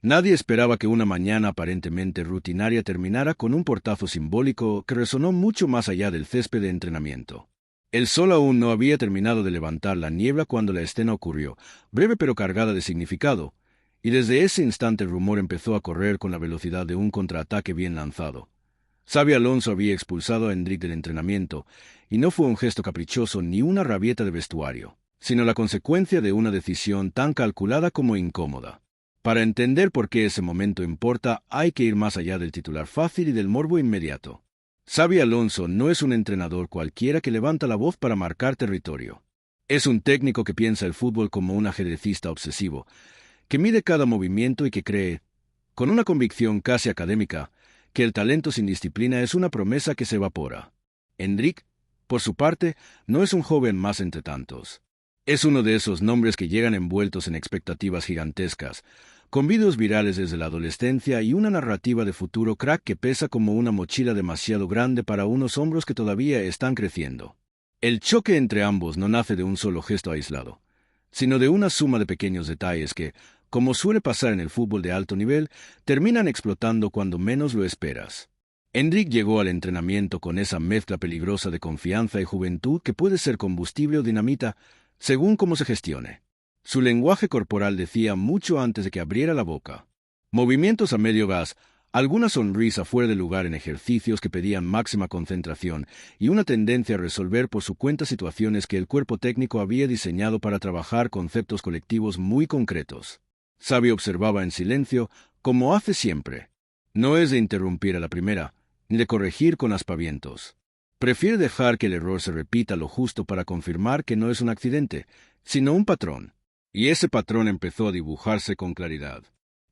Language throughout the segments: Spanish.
Nadie esperaba que una mañana aparentemente rutinaria terminara con un portazo simbólico que resonó mucho más allá del césped de entrenamiento. El sol aún no había terminado de levantar la niebla cuando la escena ocurrió, breve pero cargada de significado, y desde ese instante el rumor empezó a correr con la velocidad de un contraataque bien lanzado. Xabi Alonso había expulsado a Hendrik del entrenamiento, y no fue un gesto caprichoso ni una rabieta de vestuario, sino la consecuencia de una decisión tan calculada como incómoda. Para entender por qué ese momento importa, hay que ir más allá del titular fácil y del morbo inmediato. Xabi Alonso no es un entrenador cualquiera que levanta la voz para marcar territorio. Es un técnico que piensa el fútbol como un ajedrecista obsesivo, que mide cada movimiento y que cree, con una convicción casi académica, que el talento sin disciplina es una promesa que se evapora. Hendrik, por su parte, no es un joven más entre tantos. Es uno de esos nombres que llegan envueltos en expectativas gigantescas, con vídeos virales desde la adolescencia y una narrativa de futuro crack que pesa como una mochila demasiado grande para unos hombros que todavía están creciendo. El choque entre ambos no nace de un solo gesto aislado, sino de una suma de pequeños detalles que, como suele pasar en el fútbol de alto nivel, terminan explotando cuando menos lo esperas. Hendrik llegó al entrenamiento con esa mezcla peligrosa de confianza y juventud que puede ser combustible o dinamita, según cómo se gestione. Su lenguaje corporal decía mucho antes de que abriera la boca. Movimientos a medio gas, alguna sonrisa fuera de lugar en ejercicios que pedían máxima concentración y una tendencia a resolver por su cuenta situaciones que el cuerpo técnico había diseñado para trabajar conceptos colectivos muy concretos. Xabi observaba en silencio, como hace siempre. No es de interrumpir a la primera, ni de corregir con aspavientos. Prefiere dejar que el error se repita lo justo para confirmar que no es un accidente, sino un patrón. Y ese patrón empezó a dibujarse con claridad.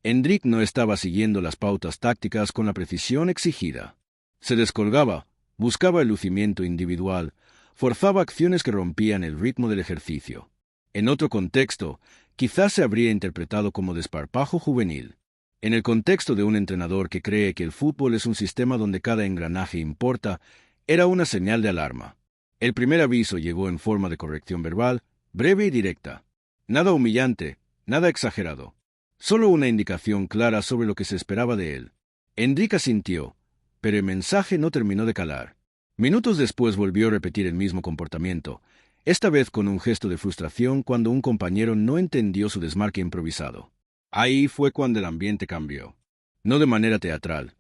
Hendrik no estaba siguiendo las pautas tácticas con la precisión exigida. Se descolgaba, buscaba el lucimiento individual, forzaba acciones que rompían el ritmo del ejercicio. En otro contexto, quizás se habría interpretado como desparpajo juvenil. En el contexto de un entrenador que cree que el fútbol es un sistema donde cada engranaje importa, era una señal de alarma. El primer aviso llegó en forma de corrección verbal, breve y directa. Nada humillante, nada exagerado. Solo una indicación clara sobre lo que se esperaba de él. Hendrik asintió, pero el mensaje no terminó de calar. Minutos después volvió a repetir el mismo comportamiento, esta vez con un gesto de frustración cuando un compañero no entendió su desmarque improvisado. Ahí fue cuando el ambiente cambió. No de manera teatral,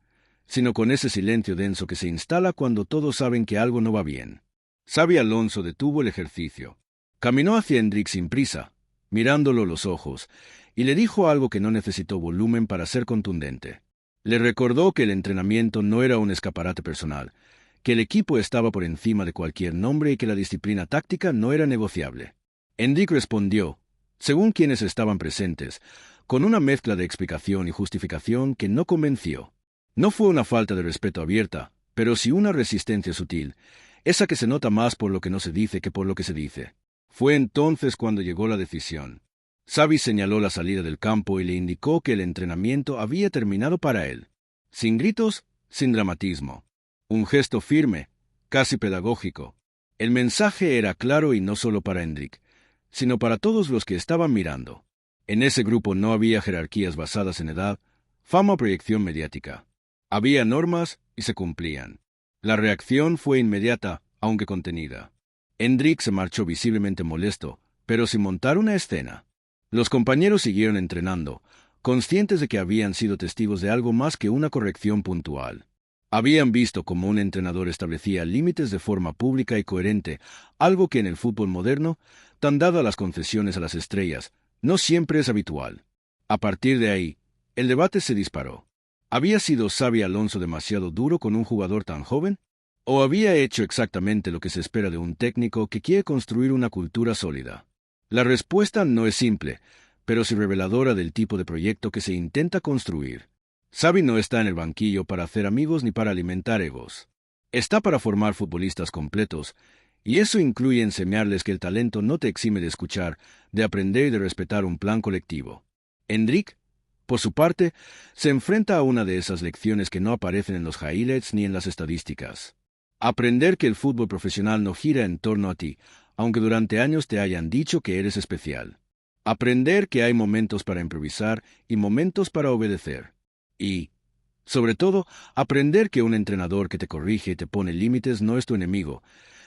sino con ese silencio denso que se instala cuando todos saben que algo no va bien. Xabi Alonso detuvo el ejercicio. Caminó hacia Hendrik sin prisa, mirándolo los ojos, y le dijo algo que no necesitó volumen para ser contundente. Le recordó que el entrenamiento no era un escaparate personal, que el equipo estaba por encima de cualquier nombre y que la disciplina táctica no era negociable. Hendrik respondió, según quienes estaban presentes, con una mezcla de explicación y justificación que no convenció. No fue una falta de respeto abierta, pero sí una resistencia sutil, esa que se nota más por lo que no se dice que por lo que se dice. Fue entonces cuando llegó la decisión. Xabi señaló la salida del campo y le indicó que el entrenamiento había terminado para él. Sin gritos, sin dramatismo. Un gesto firme, casi pedagógico. El mensaje era claro y no solo para Hendrik, sino para todos los que estaban mirando. En ese grupo no había jerarquías basadas en edad, fama o proyección mediática. Había normas y se cumplían. La reacción fue inmediata, aunque contenida. Hendrik se marchó visiblemente molesto, pero sin montar una escena. Los compañeros siguieron entrenando, conscientes de que habían sido testigos de algo más que una corrección puntual. Habían visto cómo un entrenador establecía límites de forma pública y coherente, algo que en el fútbol moderno, tan dado a las concesiones a las estrellas, no siempre es habitual. A partir de ahí, el debate se disparó. ¿Había sido Xabi Alonso demasiado duro con un jugador tan joven? ¿O había hecho exactamente lo que se espera de un técnico que quiere construir una cultura sólida? La respuesta no es simple, pero sí reveladora del tipo de proyecto que se intenta construir. Xabi no está en el banquillo para hacer amigos ni para alimentar egos. Está para formar futbolistas completos, y eso incluye enseñarles que el talento no te exime de escuchar, de aprender y de respetar un plan colectivo. Hendrik, por su parte, se enfrenta a una de esas lecciones que no aparecen en los highlights ni en las estadísticas. Aprender que el fútbol profesional no gira en torno a ti, aunque durante años te hayan dicho que eres especial. Aprender que hay momentos para improvisar y momentos para obedecer. Y, sobre todo, aprender que un entrenador que te corrige y te pone límites no es tu enemigo,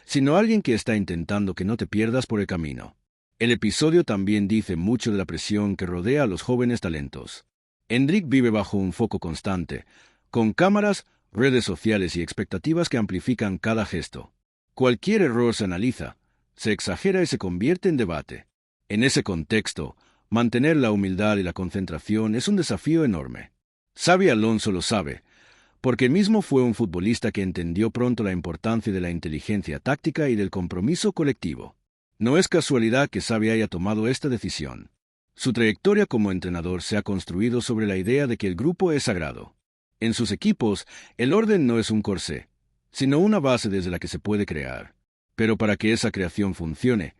sino alguien que está intentando que no te pierdas por el camino. El episodio también dice mucho de la presión que rodea a los jóvenes talentos. Hendrik vive bajo un foco constante, con cámaras, redes sociales y expectativas que amplifican cada gesto. Cualquier error se analiza, se exagera y se convierte en debate. En ese contexto, mantener la humildad y la concentración es un desafío enorme. Xabi Alonso lo sabe, porque él mismo fue un futbolista que entendió pronto la importancia de la inteligencia táctica y del compromiso colectivo. No es casualidad que Xabi haya tomado esta decisión. Su trayectoria como entrenador se ha construido sobre la idea de que el grupo es sagrado. En sus equipos, el orden no es un corsé, sino una base desde la que se puede crear. Pero para que esa creación funcione,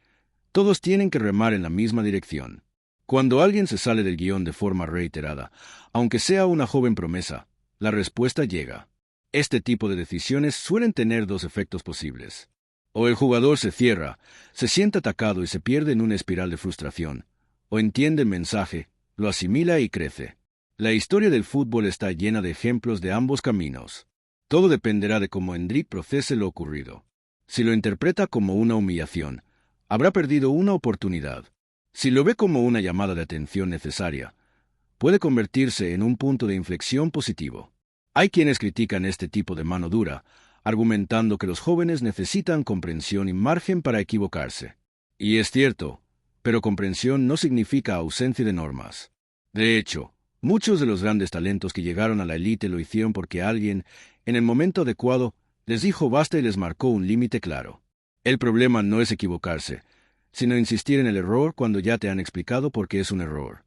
todos tienen que remar en la misma dirección. Cuando alguien se sale del guión de forma reiterada, aunque sea una joven promesa, la respuesta llega. Este tipo de decisiones suelen tener dos efectos posibles. O el jugador se cierra, se siente atacado y se pierde en una espiral de frustración, o entiende el mensaje, lo asimila y crece. La historia del fútbol está llena de ejemplos de ambos caminos. Todo dependerá de cómo Hendrik procese lo ocurrido. Si lo interpreta como una humillación, habrá perdido una oportunidad. Si lo ve como una llamada de atención necesaria, puede convertirse en un punto de inflexión positivo. Hay quienes critican este tipo de mano dura, argumentando que los jóvenes necesitan comprensión y margen para equivocarse. Y es cierto, pero comprensión no significa ausencia de normas. De hecho, muchos de los grandes talentos que llegaron a la élite lo hicieron porque alguien, en el momento adecuado, les dijo basta y les marcó un límite claro. El problema no es equivocarse, sino insistir en el error cuando ya te han explicado por qué es un error.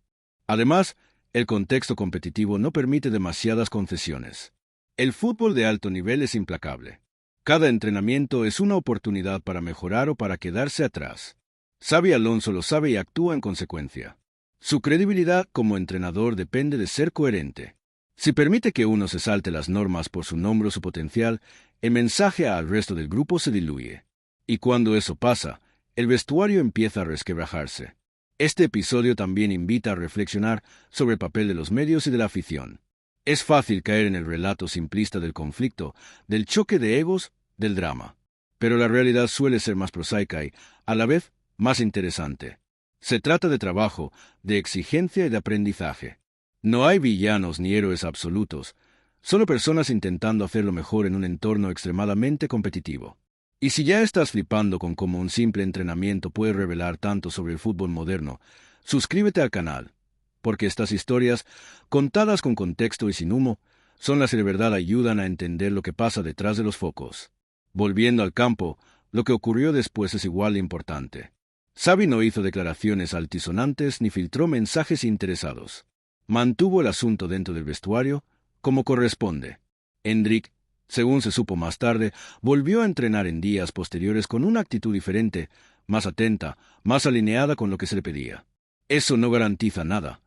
Además, el contexto competitivo no permite demasiadas concesiones. El fútbol de alto nivel es implacable. Cada entrenamiento es una oportunidad para mejorar o para quedarse atrás. Xabi Alonso lo sabe y actúa en consecuencia. Su credibilidad como entrenador depende de ser coherente. Si permite que uno se salte las normas por su nombre o su potencial, el mensaje al resto del grupo se diluye. Y cuando eso pasa, el vestuario empieza a resquebrajarse. Este episodio también invita a reflexionar sobre el papel de los medios y de la afición. Es fácil caer en el relato simplista del conflicto, del choque de egos, del drama. Pero la realidad suele ser más prosaica y, a la vez, más interesante. Se trata de trabajo, de exigencia y de aprendizaje. No hay villanos ni héroes absolutos, solo personas intentando hacerlo mejor en un entorno extremadamente competitivo. Y si ya estás flipando con cómo un simple entrenamiento puede revelar tanto sobre el fútbol moderno, suscríbete al canal, porque estas historias, contadas con contexto y sin humo, son las que de verdad ayudan a entender lo que pasa detrás de los focos. Volviendo al campo, lo que ocurrió después es igual de importante. Xabi no hizo declaraciones altisonantes ni filtró mensajes interesados. Mantuvo el asunto dentro del vestuario, como corresponde. Hendrik, según se supo más tarde, volvió a entrenar en días posteriores con una actitud diferente, más atenta, más alineada con lo que se le pedía. Eso no garantiza nada,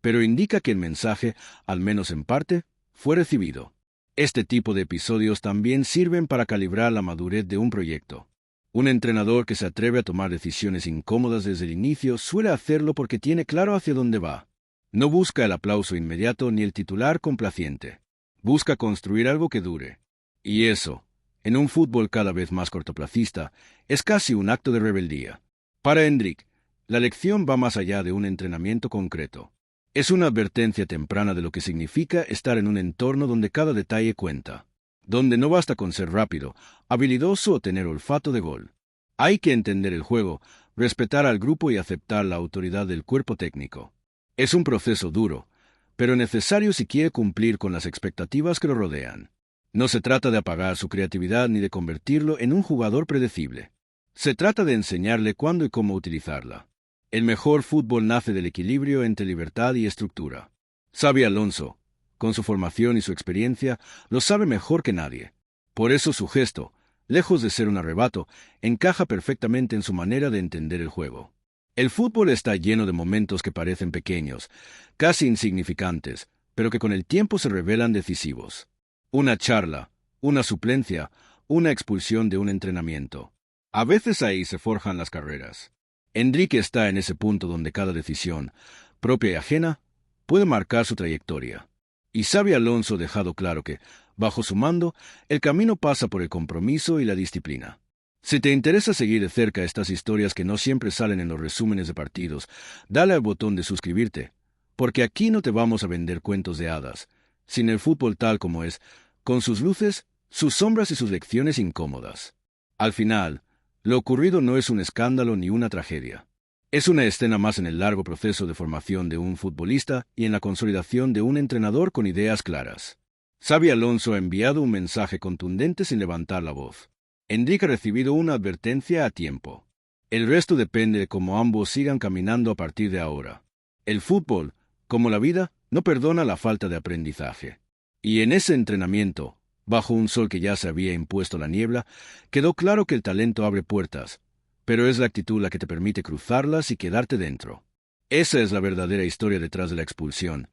pero indica que el mensaje, al menos en parte, fue recibido. Este tipo de episodios también sirven para calibrar la madurez de un proyecto. Un entrenador que se atreve a tomar decisiones incómodas desde el inicio suele hacerlo porque tiene claro hacia dónde va. No busca el aplauso inmediato ni el titular complaciente. Busca construir algo que dure. Y eso, en un fútbol cada vez más cortoplacista, es casi un acto de rebeldía. Para Hendrik, la lección va más allá de un entrenamiento concreto. Es una advertencia temprana de lo que significa estar en un entorno donde cada detalle cuenta, donde no basta con ser rápido, habilidoso o tener olfato de gol. Hay que entender el juego, respetar al grupo y aceptar la autoridad del cuerpo técnico. Es un proceso duro, pero necesario si quiere cumplir con las expectativas que lo rodean. No se trata de apagar su creatividad ni de convertirlo en un jugador predecible. Se trata de enseñarle cuándo y cómo utilizarla. El mejor fútbol nace del equilibrio entre libertad y estructura. Xabi Alonso, con su formación y su experiencia, lo sabe mejor que nadie. Por eso su gesto, lejos de ser un arrebato, encaja perfectamente en su manera de entender el juego. El fútbol está lleno de momentos que parecen pequeños, casi insignificantes, pero que con el tiempo se revelan decisivos. Una charla, una suplencia, una expulsión de un entrenamiento. A veces ahí se forjan las carreras. Enrique está en ese punto donde cada decisión, propia y ajena, puede marcar su trayectoria. Y Xabi Alonso ha dejado claro que, bajo su mando, el camino pasa por el compromiso y la disciplina. Si te interesa seguir de cerca estas historias que no siempre salen en los resúmenes de partidos, dale al botón de suscribirte, porque aquí no te vamos a vender cuentos de hadas, sino el fútbol tal como es, con sus luces, sus sombras y sus lecciones incómodas. Al final, lo ocurrido no es un escándalo ni una tragedia. Es una escena más en el largo proceso de formación de un futbolista y en la consolidación de un entrenador con ideas claras. Xabi Alonso ha enviado un mensaje contundente sin levantar la voz. Enrique ha recibido una advertencia a tiempo. El resto depende de cómo ambos sigan caminando a partir de ahora. El fútbol, como la vida, no perdona la falta de aprendizaje. Y en ese entrenamiento, bajo un sol que ya se había impuesto la niebla, quedó claro que el talento abre puertas, pero es la actitud la que te permite cruzarlas y quedarte dentro. Esa es la verdadera historia detrás de la expulsión,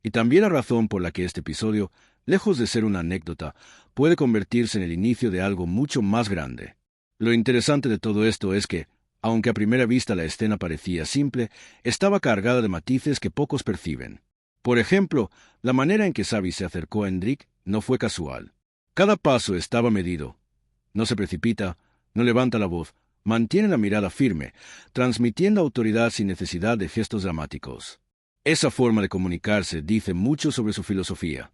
y también la razón por la que este episodio, lejos de ser una anécdota, puede convertirse en el inicio de algo mucho más grande. Lo interesante de todo esto es que, aunque a primera vista la escena parecía simple, estaba cargada de matices que pocos perciben. Por ejemplo, la manera en que Xabi se acercó a Enrique no fue casual. Cada paso estaba medido. No se precipita, no levanta la voz, mantiene la mirada firme, transmitiendo autoridad sin necesidad de gestos dramáticos. Esa forma de comunicarse dice mucho sobre su filosofía.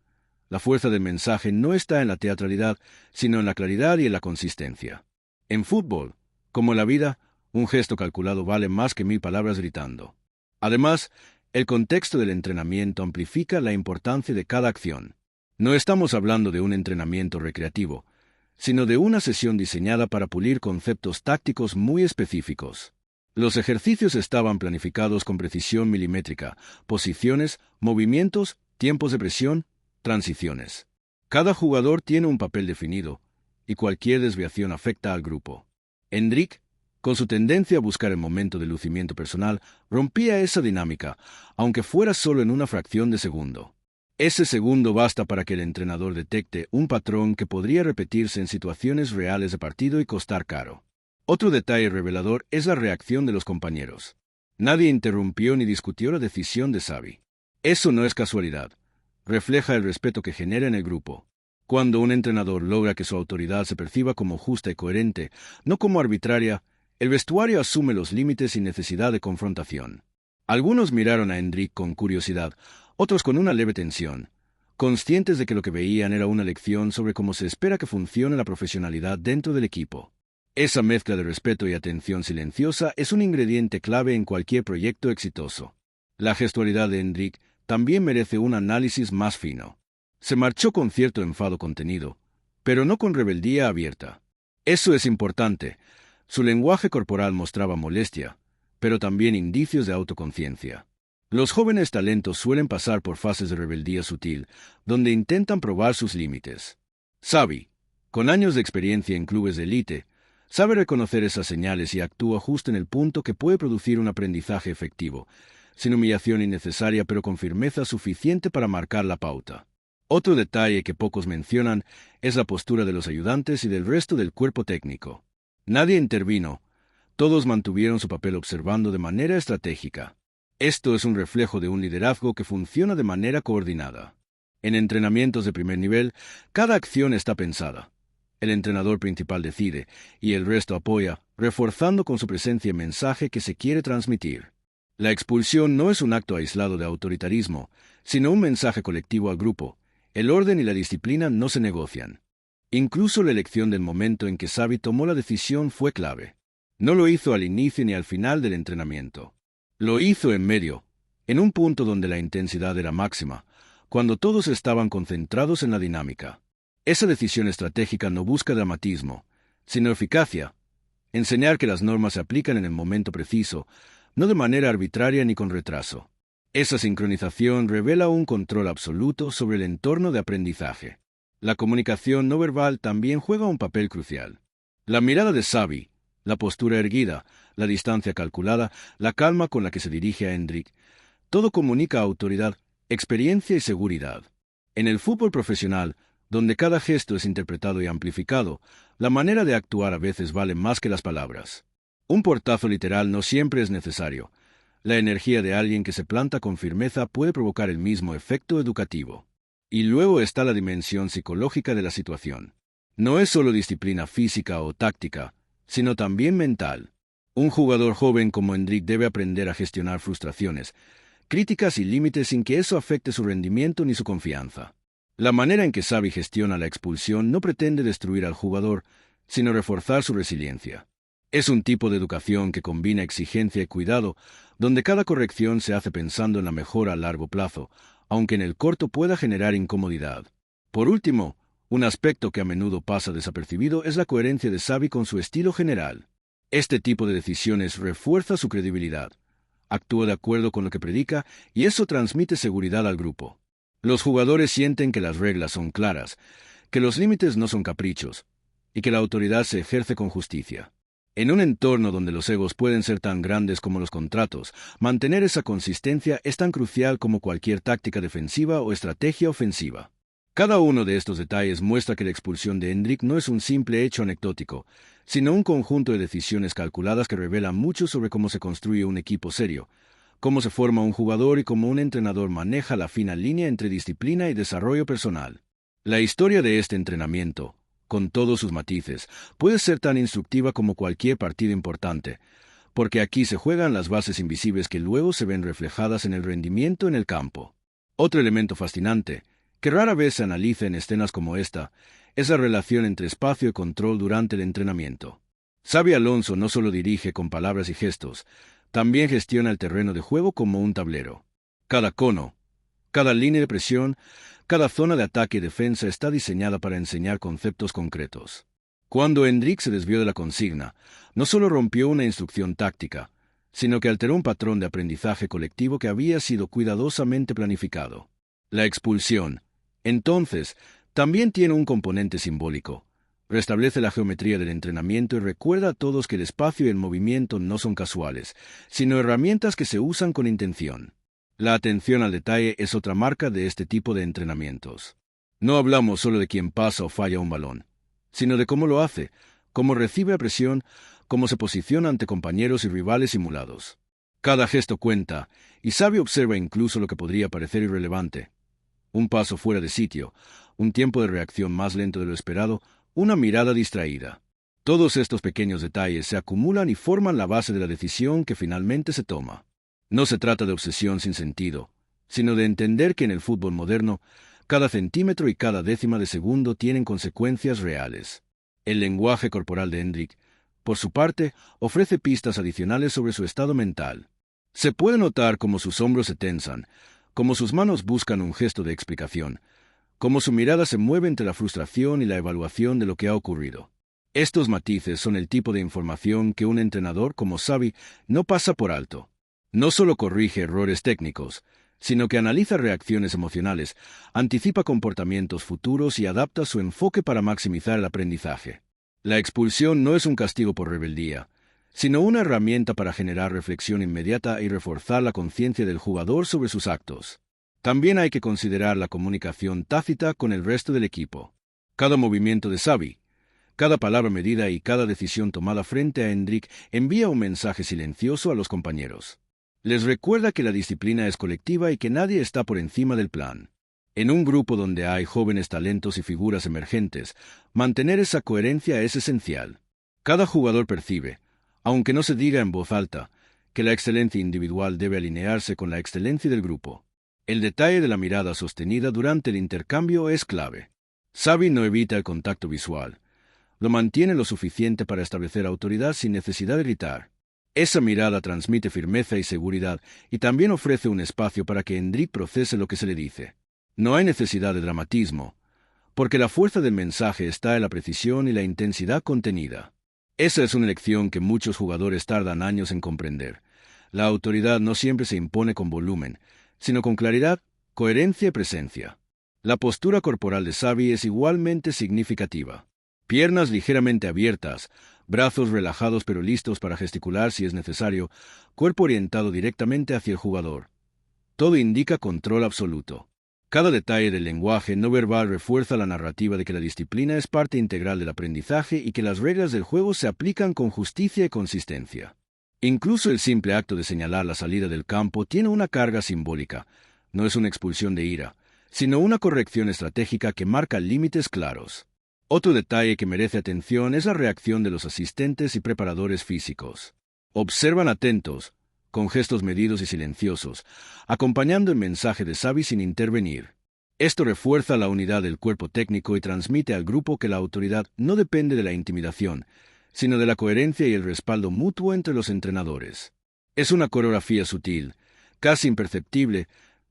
La fuerza del mensaje no está en la teatralidad, sino en la claridad y en la consistencia. En fútbol, como en la vida, un gesto calculado vale más que 1000 palabras gritando. Además, el contexto del entrenamiento amplifica la importancia de cada acción. No estamos hablando de un entrenamiento recreativo, sino de una sesión diseñada para pulir conceptos tácticos muy específicos. Los ejercicios estaban planificados con precisión milimétrica, posiciones, movimientos, tiempos de presión, transiciones. Cada jugador tiene un papel definido, y cualquier desviación afecta al grupo. Enrique, con su tendencia a buscar el momento de lucimiento personal, rompía esa dinámica, aunque fuera solo en una fracción de segundo. Ese segundo basta para que el entrenador detecte un patrón que podría repetirse en situaciones reales de partido y costar caro. Otro detalle revelador es la reacción de los compañeros. Nadie interrumpió ni discutió la decisión de Xabi. Eso no es casualidad. Refleja el respeto que genera en el grupo. Cuando un entrenador logra que su autoridad se perciba como justa y coherente, no como arbitraria, el vestuario asume los límites sin necesidad de confrontación. Algunos miraron a Enrique con curiosidad, otros con una leve tensión, conscientes de que lo que veían era una lección sobre cómo se espera que funcione la profesionalidad dentro del equipo. Esa mezcla de respeto y atención silenciosa es un ingrediente clave en cualquier proyecto exitoso. La gestualidad de Enrique también merece un análisis más fino. Se marchó con cierto enfado contenido, pero no con rebeldía abierta. Eso es importante. Su lenguaje corporal mostraba molestia, pero también indicios de autoconciencia. Los jóvenes talentos suelen pasar por fases de rebeldía sutil, donde intentan probar sus límites. Xabi, con años de experiencia en clubes de élite, sabe reconocer esas señales y actúa justo en el punto que puede producir un aprendizaje efectivo, sin humillación innecesaria pero con firmeza suficiente para marcar la pauta. Otro detalle que pocos mencionan es la postura de los ayudantes y del resto del cuerpo técnico. Nadie intervino, todos mantuvieron su papel observando de manera estratégica. Esto es un reflejo de un liderazgo que funciona de manera coordinada. En entrenamientos de primer nivel, cada acción está pensada. El entrenador principal decide, y el resto apoya, reforzando con su presencia el mensaje que se quiere transmitir. La expulsión no es un acto aislado de autoritarismo, sino un mensaje colectivo al grupo. El orden y la disciplina no se negocian. Incluso la elección del momento en que Xabi tomó la decisión fue clave. No lo hizo al inicio ni al final del entrenamiento. Lo hizo en medio, en un punto donde la intensidad era máxima, cuando todos estaban concentrados en la dinámica. Esa decisión estratégica no busca dramatismo, sino eficacia. Enseñar que las normas se aplican en el momento preciso, no de manera arbitraria ni con retraso. Esa sincronización revela un control absoluto sobre el entorno de aprendizaje. La comunicación no verbal también juega un papel crucial. La mirada de Xabi, la postura erguida, la distancia calculada, la calma con la que se dirige a Enrique, todo comunica autoridad, experiencia y seguridad. En el fútbol profesional, donde cada gesto es interpretado y amplificado, la manera de actuar a veces vale más que las palabras. Un portazo literal no siempre es necesario. La energía de alguien que se planta con firmeza puede provocar el mismo efecto educativo. Y luego está la dimensión psicológica de la situación. No es solo disciplina física o táctica, sino también mental. Un jugador joven como Endrick debe aprender a gestionar frustraciones, críticas y límites sin que eso afecte su rendimiento ni su confianza. La manera en que Xavi gestiona la expulsión no pretende destruir al jugador, sino reforzar su resiliencia. Es un tipo de educación que combina exigencia y cuidado, donde cada corrección se hace pensando en la mejora a largo plazo, aunque en el corto pueda generar incomodidad. Por último, un aspecto que a menudo pasa desapercibido es la coherencia de Xavi con su estilo general. Este tipo de decisiones refuerza su credibilidad. Actúa de acuerdo con lo que predica y eso transmite seguridad al grupo. Los jugadores sienten que las reglas son claras, que los límites no son caprichos, y que la autoridad se ejerce con justicia. En un entorno donde los egos pueden ser tan grandes como los contratos, mantener esa consistencia es tan crucial como cualquier táctica defensiva o estrategia ofensiva. Cada uno de estos detalles muestra que la expulsión de Endrick no es un simple hecho anecdótico, sino un conjunto de decisiones calculadas que revelan mucho sobre cómo se construye un equipo serio, cómo se forma un jugador y cómo un entrenador maneja la fina línea entre disciplina y desarrollo personal. La historia de este entrenamiento, con todos sus matices, puede ser tan instructiva como cualquier partido importante, porque aquí se juegan las bases invisibles que luego se ven reflejadas en el rendimiento en el campo. Otro elemento fascinante, que rara vez se analiza en escenas como esta, es la relación entre espacio y control durante el entrenamiento. Xabi Alonso no solo dirige con palabras y gestos, también gestiona el terreno de juego como un tablero. Cada cono, cada línea de presión, cada zona de ataque y defensa está diseñada para enseñar conceptos concretos. Cuando Endrick se desvió de la consigna, no solo rompió una instrucción táctica, sino que alteró un patrón de aprendizaje colectivo que había sido cuidadosamente planificado. La expulsión, entonces, también tiene un componente simbólico. Restablece la geometría del entrenamiento y recuerda a todos que el espacio y el movimiento no son casuales, sino herramientas que se usan con intención. La atención al detalle es otra marca de este tipo de entrenamientos. No hablamos solo de quién pasa o falla un balón, sino de cómo lo hace, cómo recibe presión, cómo se posiciona ante compañeros y rivales simulados. Cada gesto cuenta, y Xavi observa incluso lo que podría parecer irrelevante. Un paso fuera de sitio, un tiempo de reacción más lento de lo esperado, una mirada distraída. Todos estos pequeños detalles se acumulan y forman la base de la decisión que finalmente se toma. No se trata de obsesión sin sentido, sino de entender que en el fútbol moderno, cada centímetro y cada décima de segundo tienen consecuencias reales. El lenguaje corporal de Endrick, por su parte, ofrece pistas adicionales sobre su estado mental. Se puede notar cómo sus hombros se tensan, cómo sus manos buscan un gesto de explicación, cómo su mirada se mueve entre la frustración y la evaluación de lo que ha ocurrido. Estos matices son el tipo de información que un entrenador como Xavi no pasa por alto. No solo corrige errores técnicos, sino que analiza reacciones emocionales, anticipa comportamientos futuros y adapta su enfoque para maximizar el aprendizaje. La expulsión no es un castigo por rebeldía, sino una herramienta para generar reflexión inmediata y reforzar la conciencia del jugador sobre sus actos. También hay que considerar la comunicación tácita con el resto del equipo. Cada movimiento de Xavi, cada palabra medida y cada decisión tomada frente a Endrick envía un mensaje silencioso a los compañeros. Les recuerda que la disciplina es colectiva y que nadie está por encima del plan. En un grupo donde hay jóvenes talentos y figuras emergentes, mantener esa coherencia es esencial. Cada jugador percibe, aunque no se diga en voz alta, que la excelencia individual debe alinearse con la excelencia del grupo. El detalle de la mirada sostenida durante el intercambio es clave. Xavi no evita el contacto visual. Lo mantiene lo suficiente para establecer autoridad sin necesidad de gritar. Esa mirada transmite firmeza y seguridad y también ofrece un espacio para que Endrick procese lo que se le dice. No hay necesidad de dramatismo, porque la fuerza del mensaje está en la precisión y la intensidad contenida. Esa es una lección que muchos jugadores tardan años en comprender. La autoridad no siempre se impone con volumen, sino con claridad, coherencia y presencia. La postura corporal de Xavi es igualmente significativa. Piernas ligeramente abiertas, brazos relajados pero listos para gesticular si es necesario, cuerpo orientado directamente hacia el jugador. Todo indica control absoluto. Cada detalle del lenguaje no verbal refuerza la narrativa de que la disciplina es parte integral del aprendizaje y que las reglas del juego se aplican con justicia y consistencia. Incluso el simple acto de señalar la salida del campo tiene una carga simbólica. No es una expulsión de ira, sino una corrección estratégica que marca límites claros. Otro detalle que merece atención es la reacción de los asistentes y preparadores físicos. Observan atentos, con gestos medidos y silenciosos, acompañando el mensaje de Xavi sin intervenir. Esto refuerza la unidad del cuerpo técnico y transmite al grupo que la autoridad no depende de la intimidación, sino de la coherencia y el respaldo mutuo entre los entrenadores. Es una coreografía sutil, casi imperceptible,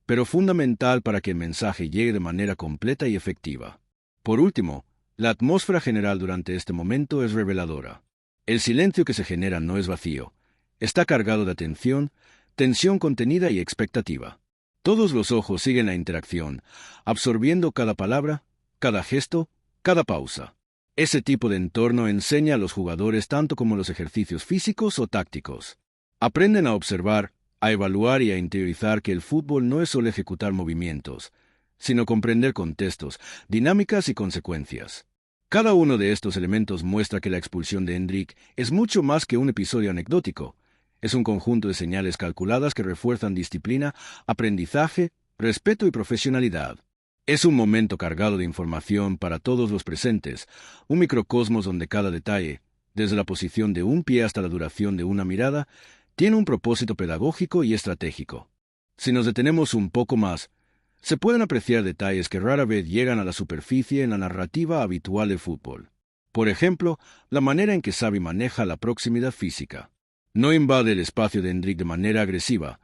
pero fundamental para que el mensaje llegue de manera completa y efectiva. Por último, la atmósfera general durante este momento es reveladora. El silencio que se genera no es vacío. Está cargado de atención, tensión contenida y expectativa. Todos los ojos siguen la interacción, absorbiendo cada palabra, cada gesto, cada pausa. Ese tipo de entorno enseña a los jugadores tanto como los ejercicios físicos o tácticos. Aprenden a observar, a evaluar y a interiorizar que el fútbol no es solo ejecutar movimientos, sino comprender contextos, dinámicas y consecuencias. Cada uno de estos elementos muestra que la expulsión de Endrick es mucho más que un episodio anecdótico. Es un conjunto de señales calculadas que refuerzan disciplina, aprendizaje, respeto y profesionalidad. Es un momento cargado de información para todos los presentes, un microcosmos donde cada detalle, desde la posición de un pie hasta la duración de una mirada, tiene un propósito pedagógico y estratégico. Si nos detenemos un poco más, se pueden apreciar detalles que rara vez llegan a la superficie en la narrativa habitual del fútbol. Por ejemplo, la manera en que Xavi maneja la proximidad física. No invade el espacio de Endrick de manera agresiva,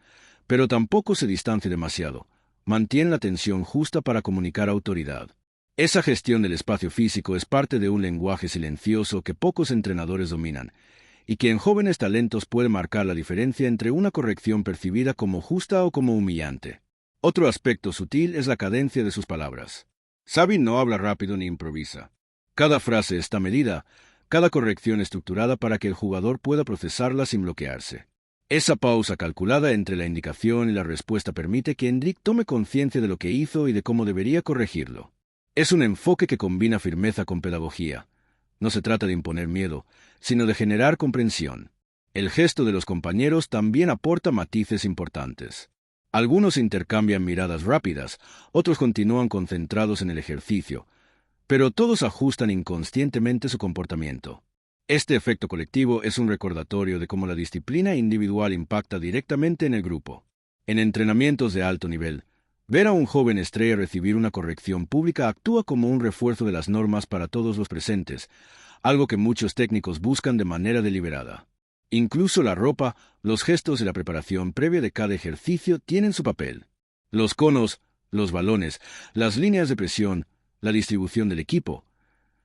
pero tampoco se distancia demasiado. Mantiene la tensión justa para comunicar autoridad. Esa gestión del espacio físico es parte de un lenguaje silencioso que pocos entrenadores dominan, y que en jóvenes talentos puede marcar la diferencia entre una corrección percibida como justa o como humillante. Otro aspecto sutil es la cadencia de sus palabras. Xavi no habla rápido ni improvisa. Cada frase está medida, cada corrección estructurada para que el jugador pueda procesarla sin bloquearse. Esa pausa calculada entre la indicación y la respuesta permite que Endrick tome conciencia de lo que hizo y de cómo debería corregirlo. Es un enfoque que combina firmeza con pedagogía. No se trata de imponer miedo, sino de generar comprensión. El gesto de los compañeros también aporta matices importantes. Algunos intercambian miradas rápidas, otros continúan concentrados en el ejercicio, pero todos ajustan inconscientemente su comportamiento. Este efecto colectivo es un recordatorio de cómo la disciplina individual impacta directamente en el grupo. En entrenamientos de alto nivel, ver a un joven estrella recibir una corrección pública actúa como un refuerzo de las normas para todos los presentes, algo que muchos técnicos buscan de manera deliberada. Incluso la ropa, los gestos y la preparación previa de cada ejercicio tienen su papel. Los conos, los balones, las líneas de presión, la distribución del equipo.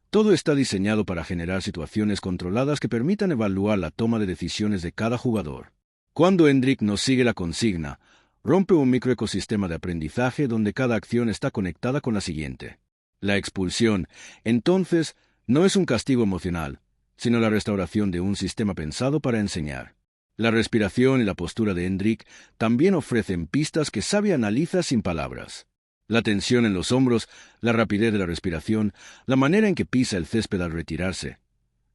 Todo está diseñado para generar situaciones controladas que permitan evaluar la toma de decisiones de cada jugador. Cuando Endrick no sigue la consigna, rompe un microecosistema de aprendizaje donde cada acción está conectada con la siguiente. La expulsión, entonces, no es un castigo emocional, sino la restauración de un sistema pensado para enseñar. La respiración y la postura de Endrick también ofrecen pistas que Xavi analiza sin palabras. La tensión en los hombros, la rapidez de la respiración, la manera en que pisa el césped al retirarse.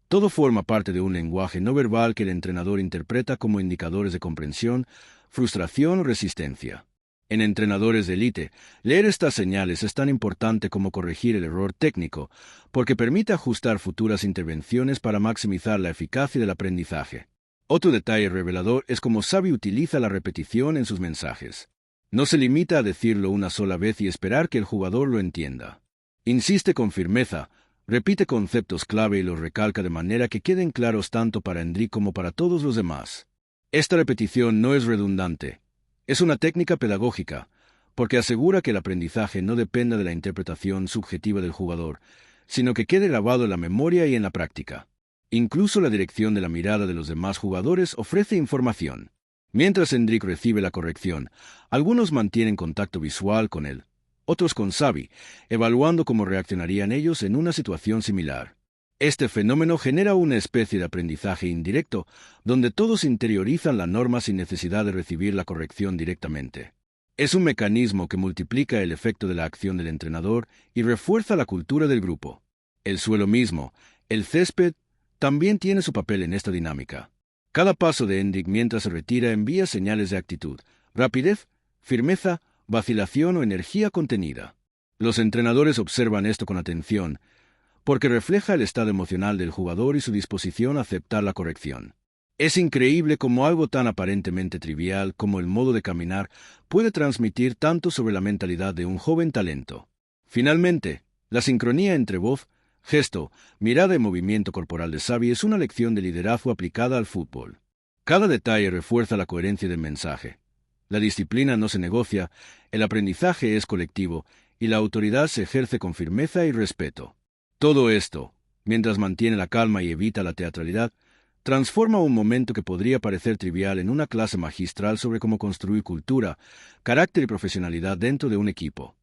Todo forma parte de un lenguaje no verbal que el entrenador interpreta como indicadores de comprensión, frustración o resistencia. En entrenadores de élite, leer estas señales es tan importante como corregir el error técnico, porque permite ajustar futuras intervenciones para maximizar la eficacia del aprendizaje. Otro detalle revelador es cómo Xavi utiliza la repetición en sus mensajes. No se limita a decirlo una sola vez y esperar que el jugador lo entienda. Insiste con firmeza, repite conceptos clave y los recalca de manera que queden claros tanto para Endrick como para todos los demás. Esta repetición no es redundante. Es una técnica pedagógica, porque asegura que el aprendizaje no dependa de la interpretación subjetiva del jugador, sino que quede grabado en la memoria y en la práctica. Incluso la dirección de la mirada de los demás jugadores ofrece información. Mientras Endrick recibe la corrección, algunos mantienen contacto visual con él, otros con Xavi, evaluando cómo reaccionarían ellos en una situación similar. Este fenómeno genera una especie de aprendizaje indirecto, donde todos interiorizan la norma sin necesidad de recibir la corrección directamente. Es un mecanismo que multiplica el efecto de la acción del entrenador y refuerza la cultura del grupo. El suelo mismo, el césped, también tiene su papel en esta dinámica. Cada paso de Endrick mientras se retira envía señales de actitud, rapidez, firmeza, vacilación o energía contenida. Los entrenadores observan esto con atención, porque refleja el estado emocional del jugador y su disposición a aceptar la corrección. Es increíble cómo algo tan aparentemente trivial como el modo de caminar puede transmitir tanto sobre la mentalidad de un joven talento. Finalmente, la sincronía entre voz, gesto, mirada y movimiento corporal de Xavi es una lección de liderazgo aplicada al fútbol. Cada detalle refuerza la coherencia del mensaje. La disciplina no se negocia, el aprendizaje es colectivo y la autoridad se ejerce con firmeza y respeto. Todo esto, mientras mantiene la calma y evita la teatralidad, transforma un momento que podría parecer trivial en una clase magistral sobre cómo construir cultura, carácter y profesionalidad dentro de un equipo.